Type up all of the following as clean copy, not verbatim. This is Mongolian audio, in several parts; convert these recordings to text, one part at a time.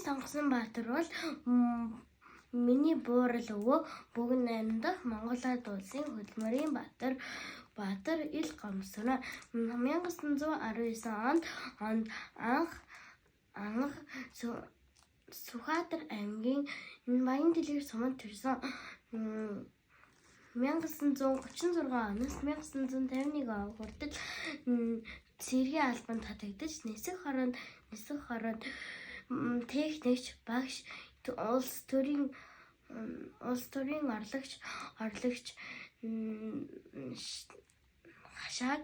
сонгосон Баатар бол миний буурал өвөө бүгэн 8 дахь Монгол Ард улсын хөдөлмөрийн Баатар ил гомсоно 1919 онд анх Сүхбаатар аймгийн Баян дэлгэр суманд төрсөн 1936 оноос 1951 он хүртэл цэргийн албанд татагдаж нисэх хороонд техникч багш улс төрийн орлогч хашааг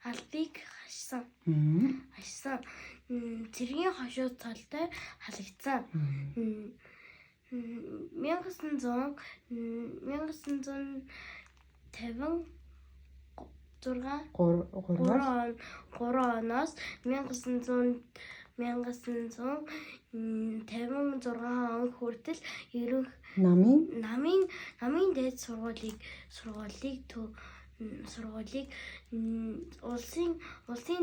албыг хашсан. Цэргийн хошуу цолтой халагдсан. 1953 оноос 1956 он хүртэл намын дээд сургуулийг улсын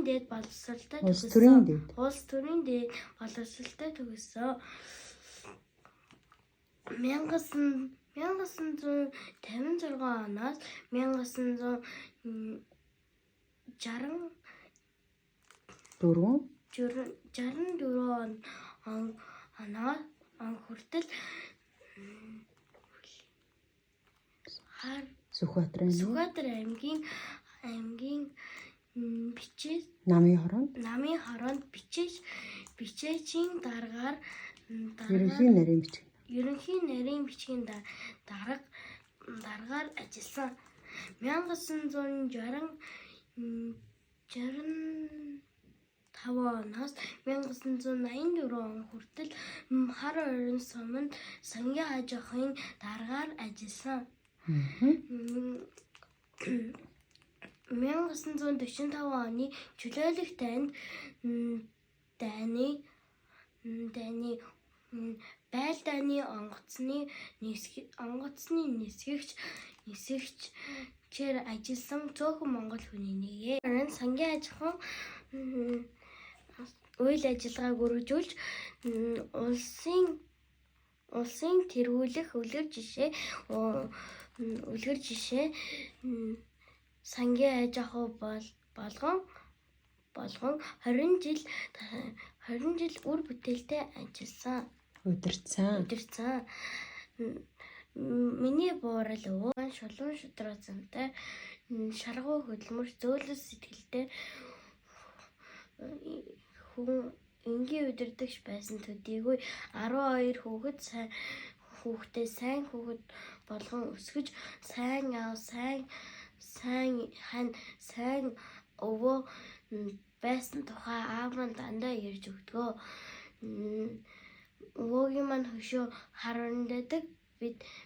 дээд боловсролтой төгссөн. 1956 оноос 1964 он хүртэл Сүхбаатар аймгийн намын хороонд бичээчийн даргаар ерөнхий нарийн бичгийн даргаар ажилласан. 1965 оноос 1984 он хүртэл хар орон суманд сангийн аж ахуйн даргаар ажилласан. 1945 оны чөлөөлөх Байл дайны онгоцны нисгэгчээр ажилласан цөөхөн монгол хүний нэгээ. Сангийн аж ахуйн үйл ажиллагааг үргэлжлүүлж улсын тэргүүлэх үлгэр жишээ сангийн аж ахуй болгон 20 жил үр бүтээлтэй ажилласан. Удирдсан. Миний буурал өвөө шулуун шудраг замтай шаргуу хөдөлмөр зөөлөс сэтгэлтэй хүн энгийн удирдагч байсан төдийгүй 12 хүүхдээ сайн хүүхэд болгон өсгөж сайн аав сайн хань сайн өвөө байсан тухай аав маань дандаа ярьж өгдгөө. Өвөөгийн маань хөшөө хар өрнөдөг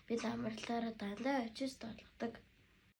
бид амарлаараа дандаа очиж толгодог.